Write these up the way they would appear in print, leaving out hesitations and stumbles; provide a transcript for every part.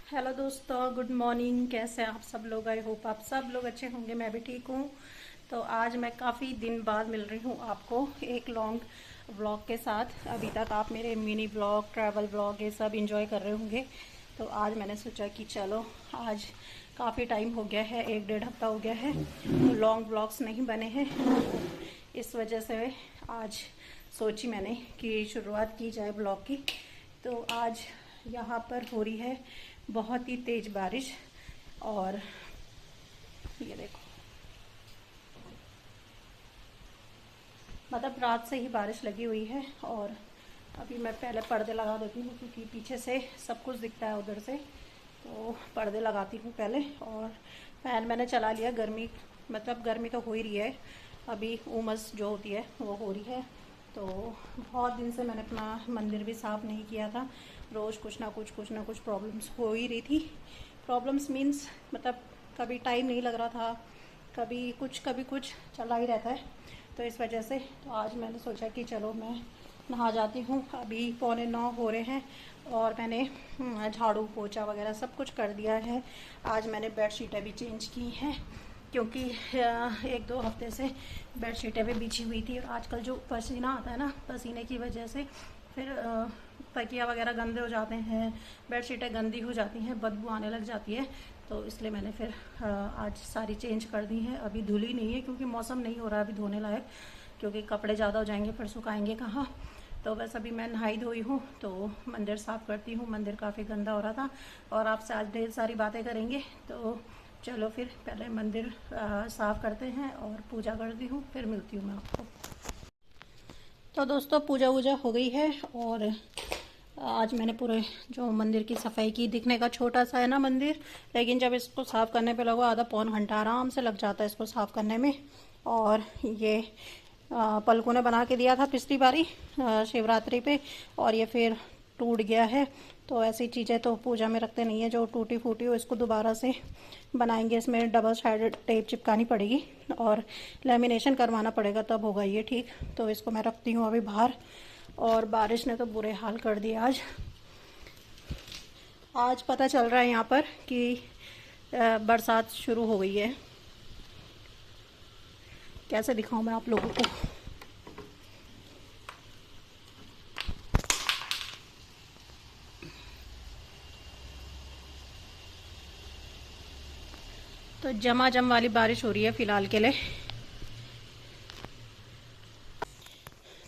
Hello दोस्तों, good morning. कैसे हैं आप सब लोग? आई होप आप सब लोग अच्छे होंगे। मैं भी ठीक हूँ। तो आज मैं काफ़ी दिन बाद मिल रही हूँ आपको एक लॉन्ग व्लॉग के साथ। अभी तक आप मेरे मिनी व्लॉग, ट्रैवल व्लॉग ये सब इंजॉय कर रहे होंगे। तो आज मैंने सोचा कि चलो, आज काफ़ी टाइम हो गया है, 1 डेढ़ हफ्ता हो गया है, तो लॉन्ग व्लॉग्स नहीं बने हैं। इस वजह से आज सोची मैंने कि शुरुआत की जाए ब्लॉग की। तो आज यहाँ पर हो रही है बहुत ही तेज बारिश। और ये देखो, मतलब रात से ही बारिश लगी हुई है। और अभी मैं पहले पर्दे लगा देती हूँ क्योंकि पीछे से सब कुछ दिखता है उधर से। तो पर्दे लगाती हूँ पहले। और फैन मैंने चला लिया। गर्मी, मतलब गर्मी तो हो ही रही है, अभी उमस जो होती है वो हो रही है। तो बहुत दिन से मैंने अपना मंदिर भी साफ़ नहीं किया था। रोज़ कुछ ना कुछ प्रॉब्लम्स हो ही रही थी। प्रॉब्लम्स मीन्स मतलब कभी टाइम नहीं लग रहा था, कभी कुछ चला ही रहता है। तो इस वजह से तो आज मैंने सोचा कि चलो मैं नहा जाती हूँ। अभी 8:45 हो रहे हैं और मैंने झाड़ू पोछा वगैरह सब कुछ कर दिया है। आज मैंने बेडशीटें भी चेंज की हैं क्योंकि 1 2 हफ्ते से बेडशीटें भी बिछी हुई थी। और आजकल जो पसीना आता है ना, पसीने की वजह से फिर तकिया वगैरह गंदे हो जाते हैं, बेडशीटें गंदी हो जाती हैं, बदबू आने लग जाती है। तो इसलिए मैंने फिर आज सारी चेंज कर दी हैं। अभी धुली नहीं है क्योंकि मौसम नहीं हो रहा है अभी धोने लायक, क्योंकि कपड़े ज़्यादा हो जाएंगे फिर सुखाएंगे कहाँ। तो बस अभी मैं नहाई धोई हूँ तो मंदिर साफ़ करती हूँ। मंदिर काफ़ी गंदा हो रहा था और आपसे आज ढेर सारी बातें करेंगे। तो चलो फिर पहले मंदिर साफ़ करते हैं और पूजा करती हूँ, फिर मिलती हूँ मैं आपको। तो दोस्तों, पूजा वूजा हो गई है और आज मैंने पूरे जो मंदिर की सफाई की। दिखने का छोटा सा है ना मंदिर, लेकिन जब इसको साफ़ करने पे लगो आधा पौन घंटा आराम से लग जाता है इसको साफ़ करने में। और ये पलकों ने बना के दिया था पिछली बारी शिवरात्रि पे, और ये फिर टूट गया है। तो ऐसी चीज़ें तो पूजा में रखते नहीं है, जो टूटी फूटी हो इसको दोबारा से बनाएंगे। इसमें डबल साइडेड टेप चिपकानी पड़ेगी और लेमिनेशन करवाना पड़ेगा, तब होगा ये ठीक। तो इसको मैं रखती हूँ अभी बाहर। और बारिश ने तो बुरे हाल कर दिए आज। आज पता चल रहा है यहाँ पर कि बरसात शुरू हो गई है। कैसे दिखाऊं मैं आप लोगों को। तो जम वाली बारिश हो रही है फ़िलहाल के लिए।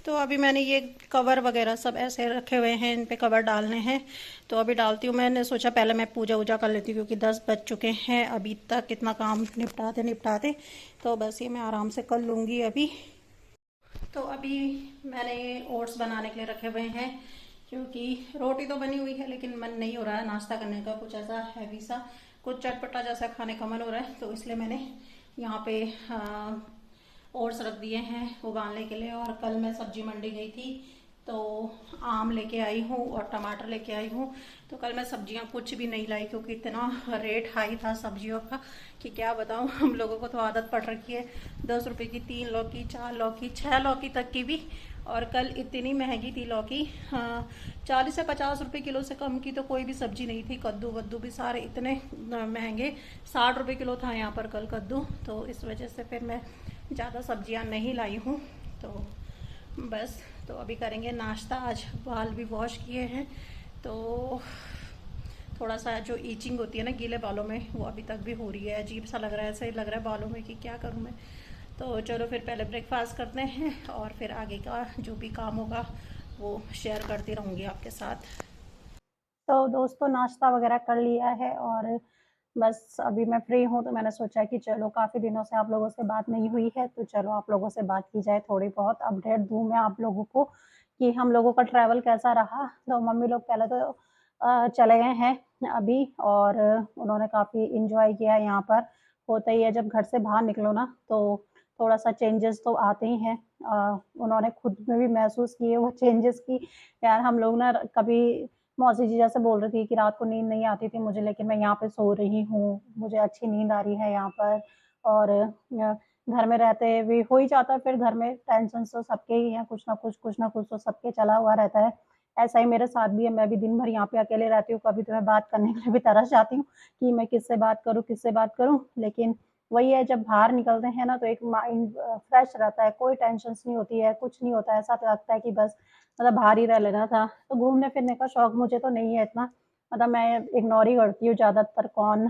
तो अभी मैंने ये कवर वगैरह सब ऐसे रखे हुए हैं, इन पे कवर डालने हैं। तो अभी डालती हूँ। मैंने सोचा पहले मैं पूजा वूजा कर लेती हूँ क्योंकि 10 बज चुके हैं अभी तक, कितना काम निपटाते निपटाते। तो बस ये मैं आराम से कर लूँगी अभी। तो अभी मैंने ओट्स बनाने के लिए रखे हुए हैं क्योंकि रोटी तो बनी हुई है लेकिन मन नहीं हो रहा है नाश्ता करने का, कुछ ऐसा हैवी सा, कुछ चटपटा जैसा खाने का मन हो रहा है। तो इसलिए मैंने यहाँ पे ओट्स रख दिए हैं उबालने के लिए। और कल मैं सब्जी मंडी गई थी तो आम लेके आई हूँ और टमाटर लेके आई हूँ। तो कल मैं सब्जियाँ कुछ भी नहीं लाई क्योंकि इतना रेट हाई था सब्जियों का कि क्या बताऊँ। हम लोगों को तो आदत पड़ रखी है 10 रुपए की 3 लौकी, 4 लौकी, 6 लौकी तक की भी। और कल इतनी महंगी थी लौकी, हाँ, 40 से 50 रुपए किलो से कम की तो कोई भी सब्जी नहीं थी। कद्दू वद्दू भी सारे इतने महंगे, 60 रुपए किलो था यहाँ पर कल कद्दू। तो इस वजह से फिर मैं ज़्यादा सब्जियाँ नहीं लाई हूँ। तो बस, तो अभी करेंगे नाश्ता। आज बाल भी वॉश किए हैं तो थोड़ा सा जो ईचिंग होती है ना गीले बालों में, वो अभी तक भी हो रही है। अजीब सा लग रहा है, ऐसे लग रहा है बालों में कि क्या करूँ मैं। तो चलो फिर पहले ब्रेकफास्ट करते हैं और फिर आगे का जो भी काम होगा वो शेयर करती रहूँगी आपके साथ। तो दोस्तों, नाश्ता वगैरह कर लिया है और बस अभी मैं फ्री हूँ। तो मैंने सोचा कि चलो, काफ़ी दिनों से आप लोगों से बात नहीं हुई है तो चलो आप लोगों से बात की जाए, थोड़ी बहुत अपडेट दूँ मैं आप लोगों को कि हम लोगों का ट्रैवल कैसा रहा। तो मम्मी लोग पहले तो चले गए हैं अभी, और उन्होंने काफ़ी एंजॉय किया यहाँ पर। होता ही है जब घर से बाहर निकलो ना, तो थोड़ा सा चेंजेस तो आते ही हैं। उन्होंने खुद में भी महसूस किए वो चेंजेस की यार, हम लोग ना कभी, मौसी जी जैसे बोल रही थी कि रात को नींद नहीं आती थी मुझे, लेकिन मैं यहाँ पे सो रही हूँ, मुझे अच्छी नींद आ रही है यहाँ पर। और घर में रहते भी हो ही जाता है, फिर घर में टेंशन तो सबके ही हैं, कुछ ना कुछ तो सबके चला हुआ रहता है। ऐसा ही मेरे साथ भी है, मैं भी दिन भर यहाँ पे अकेले रहती हूँ, कभी तो मैं बात करने के लिए भी तरस जाती हूँ कि मैं किससे बात करूँ, किससे बात करूँ? लेकिन वही है, जब बाहर निकलते हैं ना तो एक माइंड फ्रेश रहता है, कोई टेंशन्स नहीं होती है, कुछ नहीं होता है, ऐसा लगता है कि बस मतलब बाहर ही रह लेना था। तो घूमने-फिरने का शौक मुझे तो नहीं है इतना, मतलब मैं इग्नोर ही करती हूँ ज़्यादातर, कौन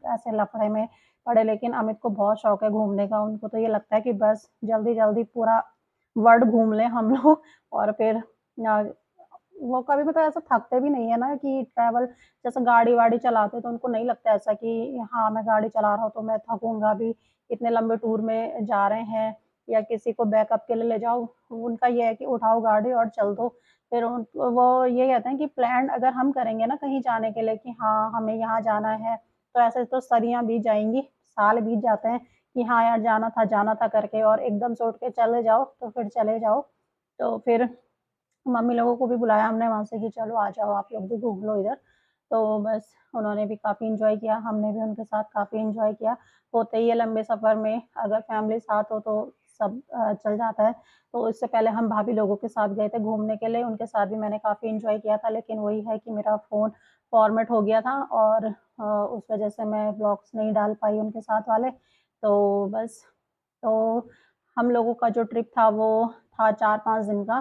ऐसे लफड़े में पड़े। लेकिन अमित को बहुत शौक है घूमने का, उनको तो ये लगता है कि बस जल्दी-जल्दी पूरा वर्ल्ड घूम लें हम लोग और फिर वो कभी मतलब ऐसा थकते भी नहीं है ना कि ट्रैवल जैसे गाड़ी-वाड़ी चलाते हैं तो उनको नहीं लगता ऐसा कि हाँ, मैं गाड़ी चला रहा हूँ तो मैं थकूँगा भी, इतने लंबे टूर में जा रहे हैं या किसी को बैकअप के लिए ले जाओ। उनका ये है कि उठाओ गाड़ी और चल दो। फिर वो ये कहते हैं कि प्लान अगर हम करेंगे ना कहीं जाने के लिए कि हाँ, हमें यहाँ जाना है, तो ऐसे तो सदियाँ बीत जाएँगी, साल बीत जाते हैं कि हाँ यार जाना था करके और एकदम से उठ के चले जाओ, तो फिर चले जाओ। तो फिर मम्मी लोगों को भी बुलाया हमने वहाँ से कि चलो आ जाओ आप लोग भी घूम लो इधर। तो बस उन्होंने भी काफ़ी एन्जॉय किया, हमने भी उनके साथ काफ़ी एन्जॉय किया। होते ही है लंबे सफ़र में अगर फैमिली साथ हो तो सब चल जाता है। तो इससे पहले हम भाभी लोगों के साथ गए थे घूमने के लिए, उनके साथ भी मैंने काफ़ी एन्जॉय किया था, लेकिन वही है कि मेरा फ़ोन फ़ॉर्मेट हो गया था और उस वज़ह से मैं व्लॉग्स नहीं डाल पाई उनके साथ वाले। तो बस, तो हम लोगों का जो ट्रिप था वो था 4-5 दिन का।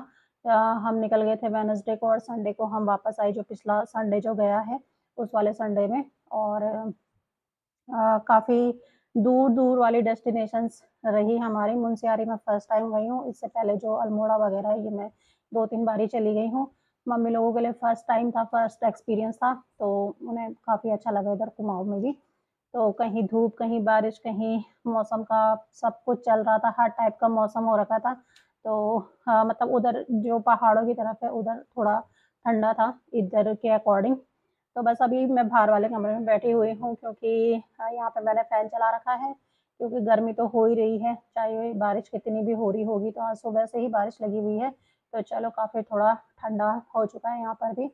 अ, हम निकल गए थे वेडनेसडे को और संडे को हम वापस आए, जो पिछला संडे जो गया है, उस वाले संडे में। और काफ़ी दूर-दूर वाली डेस्टिनेशंस रही हमारी। मुनस्यारी मैं फर्स्ट टाइम गई हूँ, इससे पहले जो अल्मोड़ा वगैरह है, ये मैं 2-3 बार ही चली गई हूँ। मम्मी लोगों के लिए फर्स्ट टाइम था, फर्स्ट एक्सपीरियंस था, तो उन्हें काफ़ी अच्छा लगा इधर कुमाऊँ में भी। तो कहीं धूप, कहीं बारिश, कहीं मौसम का सब कुछ चल रहा था, हर टाइप का मौसम हो रखा था। तो हाँ, मतलब उधर जो पहाड़ों की तरफ है, उधर थोड़ा ठंडा था, इधर के अकॉर्डिंग। तो बस अभी मैं बाहर वाले कमरे में बैठी हुई हूँ क्योंकि यहाँ पे मैंने फ़ैन चला रखा है, क्योंकि गर्मी तो हो ही रही है, चाहे बारिश कितनी भी हो रही होगी। तो आज सुबह से ही बारिश लगी हुई है, तो चलो काफ़ी थोड़ा ठंडा हो चुका है यहाँ पर भी।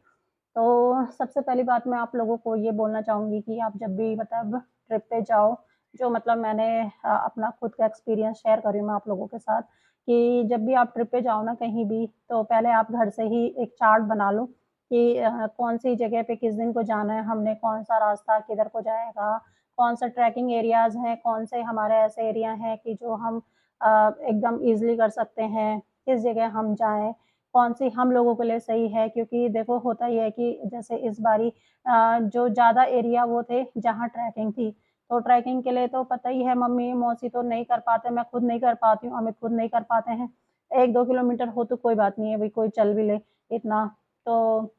तो सबसे पहली बात मैं आप लोगों को ये बोलना चाहूँगी कि आप जब भी मतलब ट्रिप पे जाओ, जो मतलब मैंने अपना खुद का एक्सपीरियंस शेयर कर रही हूँ मैं आप लोगों के साथ कि जब भी आप ट्रिप पे जाओ ना कहीं भी, तो पहले आप घर से ही एक चार्ट बना लो कि कौन-सी जगह पे किस दिन को जाना है, हमने कौन-सा रास्ता किधर को जाएगा, कौन-सा ट्रैकिंग एरियाज़ हैं, कौन से हमारे ऐसे एरिया हैं कि जो हम एकदम ईज़िली कर सकते हैं, किस जगह हम जाएँ, कौन-सी हम लोगों के लिए सही है। क्योंकि देखो होता ये है कि जैसे इस बारी जो ज़्यादा एरिया वो थे जहाँ ट्रैकिंग थी, तो ट्रैकिंग के लिए तो पता ही है मम्मी, मौसी तो नहीं कर पाते, मैं खुद नहीं कर पाती हूँ, अमित खुद नहीं कर पाते हैं। 1-2 किलोमीटर हो तो कोई बात नहीं है, भई कोई चल भी ले इतना, तो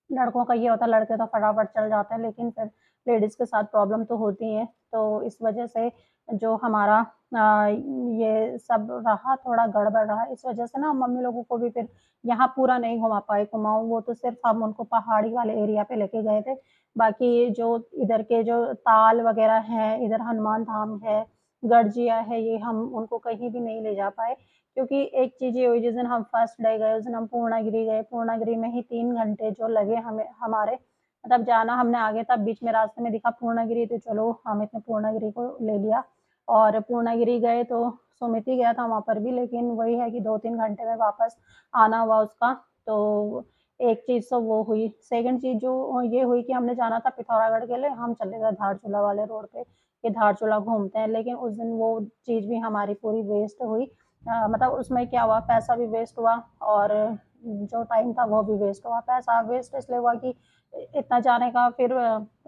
लड़कों का ये होता है लड़के तो फटाफट चल जाते हैं, लेकिन फिर लेडीज़ के साथ प्रॉब्लम तो होती है। तो इस वजह से जो हमारा ये सब रहा थोड़ा गड़बड़ रहा, इस वजह से ना मम्मी लोगों को भी फिर यहाँ पूरा नहीं घुमा पाए कुमाऊँ, वो तो सिर्फ़ हम उनको पहाड़ी वाले एरिया पे लेके गए थे। बाकी जो इधर के जो ताल वगैरह हैं, इधर हनुमान धाम है, गढ़जिया है, ये हम उनको कहीं भी नहीं ले जा पाए। क्योंकि एक चीज़ ये हुई जिस दिन हम फर्स्ट डे गए, उस दिन हम पूर्णागिरि गए, पूर्णागिरि में ही 3 घंटे जो लगे हमें हमारे, मतलब जाना हमने आगे था, बीच में रास्ते में दिखा पूर्णागिरि, तो चलो अमित ने पूर्णागिरि को ले लिया और पूर्णागिरि गए तो सुमित ही गया था वहाँ पर भी, लेकिन वही है कि 2-3 घंटे में वापस आना हुआ उसका। तो एक चीज़ तो वो हुई, सेकंड चीज़ जो ये हुई कि हमने जाना था पिथौरागढ़ के लिए, हम चले गए धारचूला वाले रोड पे कि धारचूला घूमते हैं, लेकिन उस दिन वो चीज़ भी हमारी पूरी वेस्ट हुई। मतलब उसमें क्या हुआ, पैसा भी वेस्ट हुआ और जो टाइम था वो भी वेस्ट हुआ। पैसा वेस्ट इसलिए हुआ कि इतना जाने का, फिर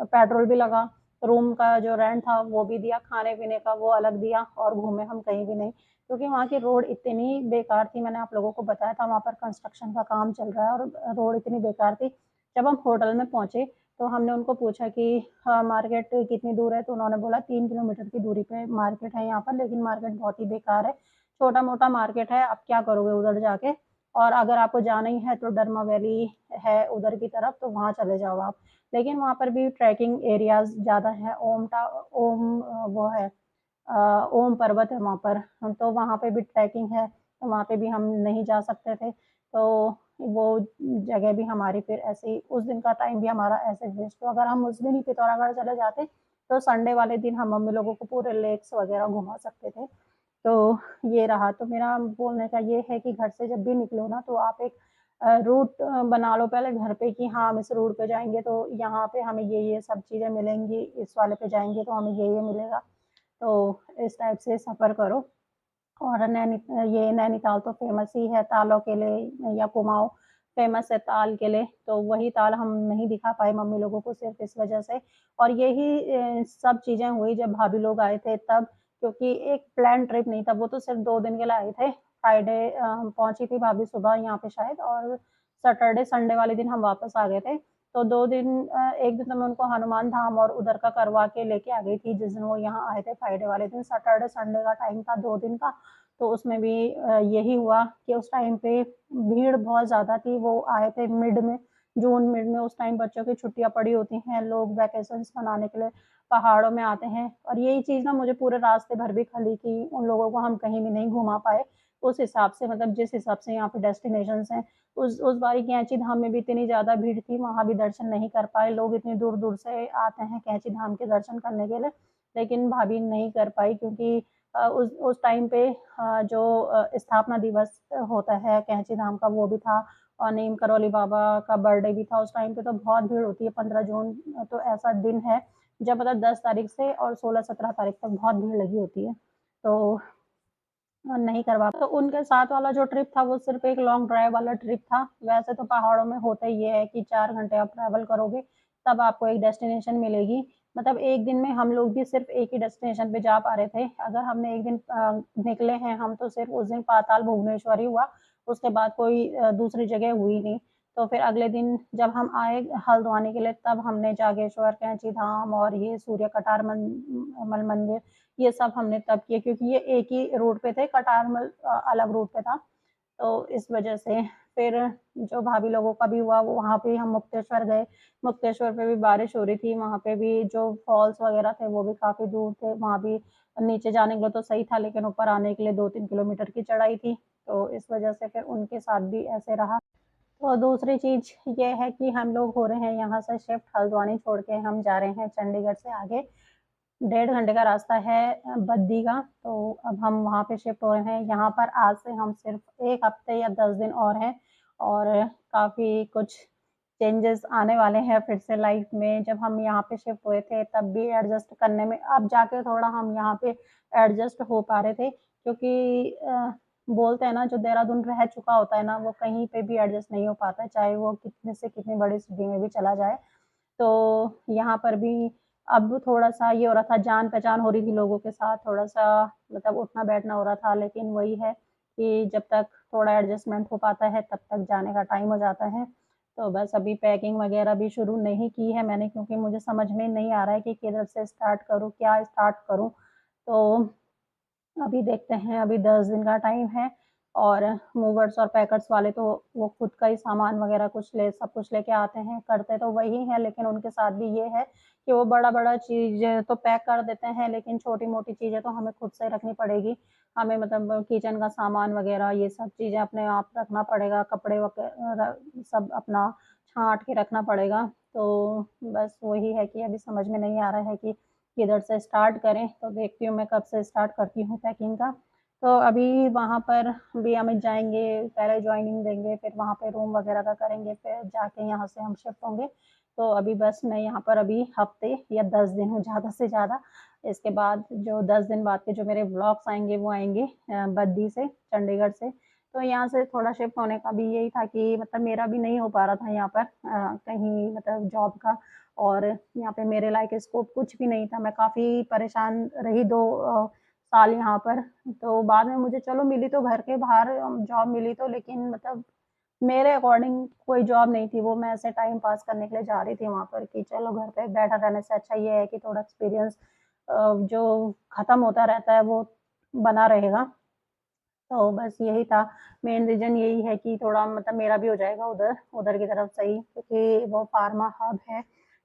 पेट्रोल भी लगा, रूम का जो रेंट था वो भी दिया, खाने-पीने का वो अलग दिया और घूमे हम कहीं भी नहीं। क्योंकि वहाँ की रोड इतनी बेकार थी, मैंने आप लोगों को बताया था वहाँ पर कंस्ट्रक्शन का काम चल रहा है और रोड इतनी बेकार थी। जब हम होटल में पहुँचे, तो हमने उनको पूछा कि मार्केट कितनी दूर है? तो उन्होंने बोला 3 किलोमीटर की दूरी पे मार्केट है यहाँ पर, लेकिन मार्केट बहुत ही बेकार है। छोटा-मोटा मार्केट है, आप क्या करोगे उधर जाके? और अगर आपको जाना ही है तो डरमा वैली है उधर की तरफ, तो वहाँ चले जाओ आप। लेकिन वहाँ पर भी ट्रैकिंग एरियाज़ ज़्यादा हैं, ओम वो है ओम पर्वत है वहाँ पर, तो वहाँ पे भी ट्रैकिंग है, तो वहाँ पे भी हम नहीं जा सकते थे। तो वो जगह भी हमारी फिर ऐसे ही उस दिन का टाइम भी हमारा ऐसे वेस्ट हुआ। अगर हम उस दिन ही पिथौरागढ़ चले जाते, तो संडे वाले दिन हम मम्मी लोगों को पूरे लेक्स वगैरह घुमा सकते थे। तो ये रहा, तो मेरा बोलने का ये है कि घर से जब भी निकलो ना तो आप एक रूट बना लो पहले घर पे कि हाँ हम इस रूट पे जाएंगे तो यहाँ पे हमें ये सब चीज़ें मिलेंगी, इस वाले पे जाएंगे तो हमें ये मिलेगा। तो इस टाइप से सफ़र करो। और ये नैनीताल तो फेमस ही है तालों के लिए, या कुमाऊँ फेमस है ताल के लिए, तो वही ताल हम नहीं दिखा पाए मम्मी लोगों को सिर्फ इस वजह से। और यही सब चीज़ें हुई जब भाभी लोग आए थे तब, क्योंकि एक प्लान ट्रिप नहीं था, वो तो सिर्फ 2 दिन के लिए आए थे। फ्राइडे पहुंची थी भाभी सुबह यहाँ पे शायद, और सैटरडे संडे वाले दिन हम वापस आ गए थे। तो 2 दिन, एक दिन तो मैं उनको हनुमान धाम और उधर का करवा के लेके आ गई थी जिस दिन वो यहाँ आए थे फ्राइडे वाले दिन। सैटरडे संडे का टाइम था 2 दिन का। तो उसमें भी यही हुआ कि उस टाइम पे भीड़ बहुत ज़्यादा थी। वो आए थे मिड में, जून मिड में, उस टाइम बच्चों की छुट्टियां पड़ी होती हैं, लोग वैकेशंस मनाने के लिए पहाड़ों में आते हैं। और यही चीज़ ना मुझे पूरे रास्ते भर भी खली कि उन लोगों को हम कहीं भी नहीं घुमा पाए उस हिसाब से, मतलब जिस हिसाब से यहाँ पे डेस्टिनेशंस हैं। उस बारी कैंची धाम में भी इतनी ज़्यादा भीड़ थी, वहाँ भी दर्शन नहीं कर पाए। लोग इतनी दूर दूर से आते हैं कैंची धाम के दर्शन करने के लिए, लेकिन भाभी नहीं कर पाई क्योंकि उस टाइम पे जो स्थापना दिवस होता है कैंची धाम का वो भी था, और नीम करौली बाबा का बर्थडे भी था उस टाइम पे। तो बहुत भीड़ होती है 15 जून, तो ऐसा दिन है जब मतलब 10 तारीख से और 16-17 तारीख तक बहुत भीड़ लगी होती है। तो नहीं करवा। तो उनके साथ वाला जो ट्रिप था वो सिर्फ एक लॉन्ग ड्राइव वाला ट्रिप था। वैसे तो पहाड़ों में होता ही ये है कि 4 घंटे आप ट्रैवल करोगे तब आपको एक डेस्टिनेशन मिलेगी। मतलब एक दिन में हम लोग भी सिर्फ एक ही डेस्टिनेशन पे जा पा रहे थे। अगर हमने एक दिन निकले हैं हम तो सिर्फ उस दिन पाताल भुवनेश्वर ही हुआ, उसके बाद कोई दूसरी जगह हुई नहीं। तो फिर अगले दिन जब हम आए हल्द्वानी के लिए तब हमने जागेश्वर, कैंची धाम और ये सूर्य कटार मल मंदिर, ये सब हमने तब किए क्योंकि ये एक ही रूट पे थे, कटारमल अलग रूट पे था। तो इस वजह से फिर जो भाभी लोगों का भी हुआ वो वहाँ पे हम मुक्तेश्वर गए। मुक्तेश्वर पे भी बारिश हो रही थी, वहाँ पे भी जो फॉल्स वगैरह थे वो भी काफ़ी दूर थे, वहाँ भी नीचे जाने के लिए तो सही था लेकिन ऊपर आने के लिए 2-3 किलोमीटर की चढ़ाई थी। तो इस वजह से फिर उनके साथ भी ऐसे रहा। तो दूसरी चीज़ ये है कि हम लोग हो रहे हैं यहाँ से शिफ्ट, हल्द्वानी छोड़ के हम जा रहे हैं चंडीगढ़ से आगे। 1.5 घंटे का रास्ता है बद्दी का। तो अब हम वहाँ पे शिफ्ट हो रहे हैं। यहाँ पर आज से हम सिर्फ 1 हफ्ते या 10 दिन और हैं, और काफ़ी कुछ चेंजेस आने वाले हैं फिर से लाइफ में। जब हम यहाँ पे शिफ्ट हुए थे तब भी एडजस्ट करने में, अब जाके थोड़ा हम यहाँ पे एडजस्ट हो पा रहे थे क्योंकि बोलते हैं ना जो देहरादून रह चुका होता है ना वो कहीं पे भी एडजस्ट नहीं हो पाता है, चाहे वो कितने से कितनी बड़ी सिटी में भी चला जाए। तो यहाँ पर भी अब थोड़ा-सा ये हो रहा था, जान-पहचान हो रही थी लोगों के साथ, थोड़ा-सा मतलब उठना-बैठना हो रहा था, लेकिन वही है कि जब तक थोड़ा एडजस्टमेंट हो पाता है, तब तक जाने का टाइम हो जाता है। तो बस अभी पैकिंग वगैरह भी शुरू नहीं की है मैंने क्योंकि मुझे समझ में नहीं आ रहा है कि किधर से स्टार्ट करूँ, क्या स्टार्ट करूँ? तो अभी देखते हैं, अभी 10 दिन का टाइम है। और मूवर्स और पैकर्स वाले तो वो खुद का ही सामान वगैरह सब कुछ लेके आते हैं, करते तो वही हैं, लेकिन उनके साथ भी ये है कि वो बड़ा-बड़ा चीज़ें तो पैक कर देते हैं, लेकिन छोटी-मोटी चीज़ें तो हमें खुद से रखनी पड़ेगी। हमें मतलब किचन का सामान वगैरह ये सब चीज़ें अपने आप रखना पड़ेगा, कपड़े वगैरह सब अपना छाँट के रखना पड़ेगा। तो बस वही है कि अभी समझ में नहीं आ रहा है कि किधर से स्टार्ट करें, तो देखती हूँ मैं कब से स्टार्ट करती हूँ पैकिंग का। तो अभी वहाँ पर भी अमित जाएँगे, पहले जॉइनिंग देंगे, फिर वहाँ पे रूम वगैरह का करेंगे, फिर जाके यहाँ से हम शिफ्ट होंगे। तो अभी बस मैं यहाँ पर अभी हफ़्ते या 10 दिन हूँ ज़्यादा से ज़्यादा। इसके बाद जो 10 दिन बाद के जो मेरे व्लॉग्स आएँगे वो आएँगे बद्दी से, चंडीगढ़ से। तो यहाँ से थोड़ा शिफ्ट होने का भी यही था कि मतलब मेरा भी नहीं हो पा रहा था यहाँ पर कहीं मतलब जॉब का, और यहाँ पे मेरे लायक स्कोप कुछ भी नहीं था। मैं काफ़ी परेशान रही 2 साल यहाँ पर। तो बाद में मुझे चलो मिली तो घर के बाहर जॉब मिली तो, लेकिन मतलब मेरे अकॉर्डिंग कोई जॉब नहीं थी वो। मैं ऐसे टाइम पास करने के लिए जा रही थी वहाँ पर कि चलो घर पे बैठा रहने से अच्छा ये है कि थोड़ा एक्सपीरियंस जो खत्म होता रहता है वो बना रहेगा। तो बस यही था, मेन रीज़न यही है कि थोड़ा मतलब मेरा भी हो जाएगा उधर उधर की तरफ सही, क्योंकि वो फार्मा हब है,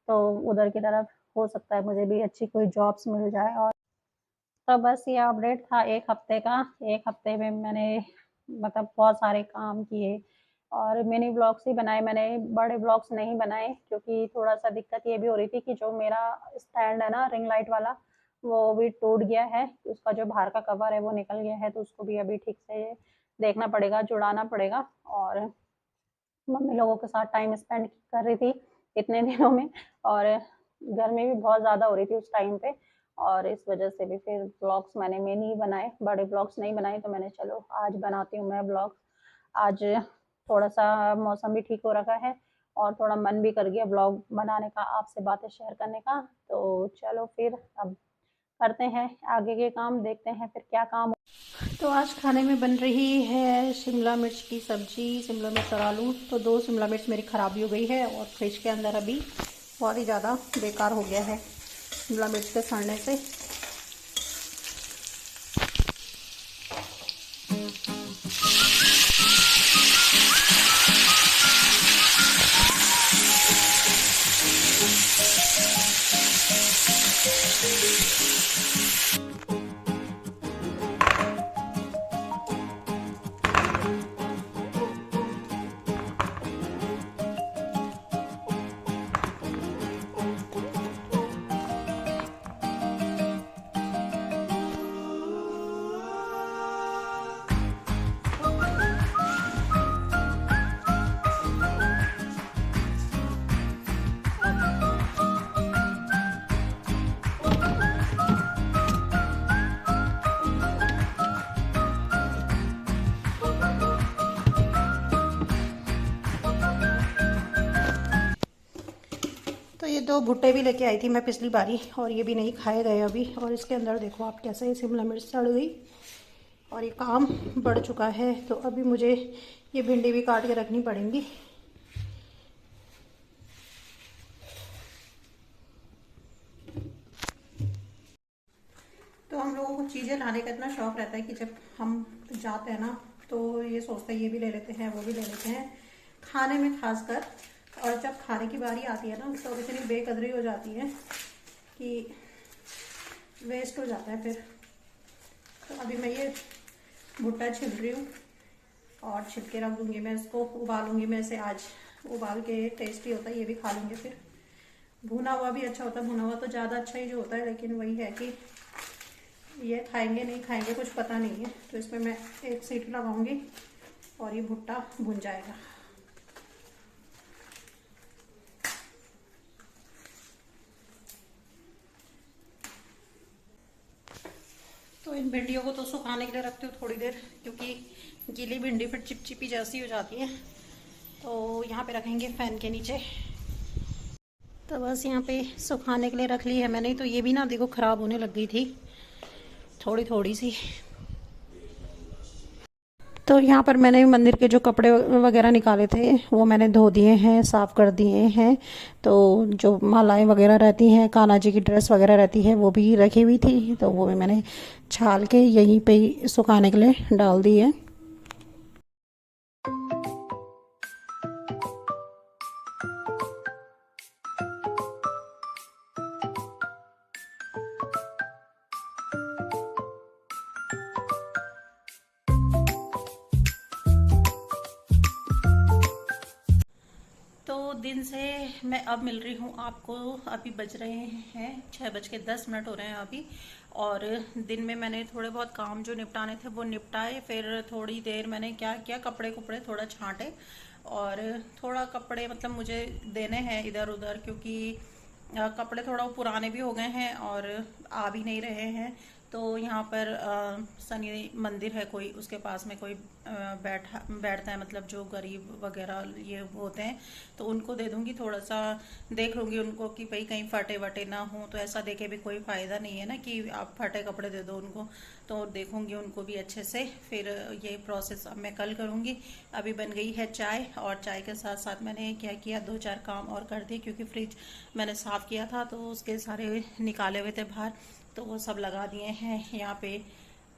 तो उधर की तरफ हो सकता है मुझे भी अच्छी कोई जॉब्स मिल जाए। और तो बस ये अपडेट था 1 हफ्ते का। 1 हफ्ते में मैंने मतलब बहुत सारे काम किए और मिनी ब्लॉग्स ही बनाए मैंने, बड़े ब्लॉग्स नहीं बनाए क्योंकि थोड़ा-सा दिक्कत ये भी हो रही थी कि जो मेरा स्टैंड है ना रिंग लाइट वाला, वो भी टूट गया है। उसका जो बाहर का कवर है वो निकल गया है, तो उसको भी अभी ठीक से देखना पड़ेगा, जुड़ाना पड़ेगा। और मम्मी लोगों के साथ टाइम स्पेंड कर रही थी इतने दिनों में, और गर्मी भी बहुत ज़्यादा हो रही थी उस टाइम पे, और इस वजह से भी फिर ब्लॉग्स मैं नहीं बनाए, बड़े ब्लॉग्स नहीं बनाए, तो मैंने चलो आज बनाती हूँ मैं ब्लॉग्स। आज थोड़ा-सा मौसम भी ठीक हो रखा है और थोड़ा मन भी कर गया ब्लॉग बनाने का, आपसे बातें शेयर करने का। तो चलो फिर अब करते हैं आगे के काम, देखते हैं फिर क्या काम। तो आज खाने में बन रही है शिमला मिर्च की सब्जी, शिमला मिर्च और आलू। तो 2 शिमला मिर्च मेरी ख़राब भी हो गई है और फ्रिज के अंदर अभी बहुत ही ज़्यादा बेकार हो गया है शिमला मिर्च के सड़ने से। तो ये 2 भुट्टे भी लेके आई थी मैं पिछली बारी, और ये भी नहीं खाए गए अभी। और इसके अंदर देखो आप कैसे शिमला मिर्च सड़ गई और ये काम बढ़ चुका है। तो अभी मुझे ये भिंडी भी काट के रखनी पड़ेंगी। तो हम लोगों को चीज़ें लाने का इतना शौक रहता है कि जब हम जाते हैं ना, तो ये सोचते हैं ये भी ले लेते हैं, वो भी ले लेते हैं, खाने में खासकर। और जब खाने की बारी आती है ना, तो इतनी बेकदरी हो जाती है कि वेस्ट हो जाता है फिर। तो अभी मैं ये भुट्टा छिल रही हूँ और छिल के रख दूँगी मैं इसको, उबालूँगी मैं इसे आज। उबाल के टेस्टी होता है, ये भी खा लूँगी फिर। भुना हुआ भी अच्छा होता है, भुना हुआ तो ज़्यादा अच्छा ही जो होता है, लेकिन वही है कि ये खाएंगे नहीं खाएंगे कुछ पता नहीं है। तो इसमें मैं एक सीटी लगाऊंगी और ये भुट्टा भुन जाएगा। तो इन भिंडियों को तो सुखाने के लिए रखती हूँ थोड़ी देर, क्योंकि गीली भिंडी फिर चिपचिपी जैसी हो जाती है। तो यहाँ पे रखेंगे फैन के नीचे। तो बस यहाँ पे सुखाने के लिए रख ली है मैंने। तो ये भी ना देखो ख़राब होने लग गई थी थोड़ी थोड़ी सी। तो यहाँ पर मैंने मंदिर के जो कपड़े वगैरह निकाले थे वो मैंने धो दिए हैं, साफ़ कर दिए हैं। तो जो मालाएं वगैरह रहती हैं, कान्हा जी की ड्रेस वगैरह रहती है, वो भी रखी हुई थी। तो वो भी मैंने छाल के यहीं पे ही सुखाने के लिए डाल दी है। तो दिन से मैं अब मिल रही हूँ आपको। अभी बज रहे हैं 6:10 हो रहे हैं अभी। और दिन में मैंने थोड़े बहुत काम जो निपटाने थे वो निपटाए। फिर थोड़ी देर मैंने क्या किया, कपड़े कुपड़े थोड़ा छांटे, और थोड़ा कपड़े मतलब मुझे देने हैं इधर उधर, क्योंकि कपड़े थोड़ा पुराने भी हो गए हैं और आ भी नहीं रहे हैं। तो यहाँ पर शनि मंदिर है कोई, उसके पास में कोई बैठता है, मतलब जो गरीब वगैरह ये होते हैं, तो उनको दे दूंगी। थोड़ा सा देख लूंगी उनको कि भाई कहीं फटे वटे ना हो। तो ऐसा देखे भी कोई फ़ायदा नहीं है ना कि आप फटे कपड़े दे दो उनको। तो देखूंगी उनको भी अच्छे से। फिर ये प्रोसेस अब मैं कल करूंगी। अभी बन गई है चाय, और चाय के साथ साथ मैंने क्या किया, 2-4 काम और कर दिए, क्योंकि फ्रिज मैंने साफ़ किया था तो उसके सारे निकाले हुए थे बाहर, तो वो सब लगा दिए हैं। यहाँ पे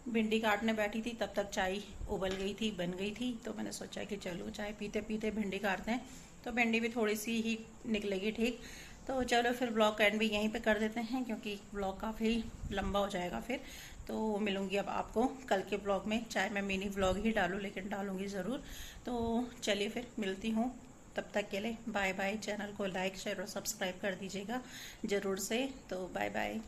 भिंडी काटने बैठी थी, तब तक चाय उबल गई थी, बन गई थी। तो मैंने सोचा कि चलो चाय पीते पीते भिंडी काटते हैं, तो भिंडी भी थोड़ी सी ही निकलेगी ठीक। तो चलो फिर ब्लॉग का एंड भी यहीं पे कर देते हैं, क्योंकि ब्लॉग काफ़ी लंबा हो जाएगा फिर। तो मिलूंगी अब आपको कल के ब्लॉग में। चाहे मैं मिनी ब्लॉग ही डालूँ, लेकिन डालूंगी ज़रूर। तो चलिए फिर मिलती हूँ, तब तक के लिए बाय बाय। चैनल को लाइक शेयर और सब्सक्राइब कर दीजिएगा ज़रूर से। तो बाय बाय।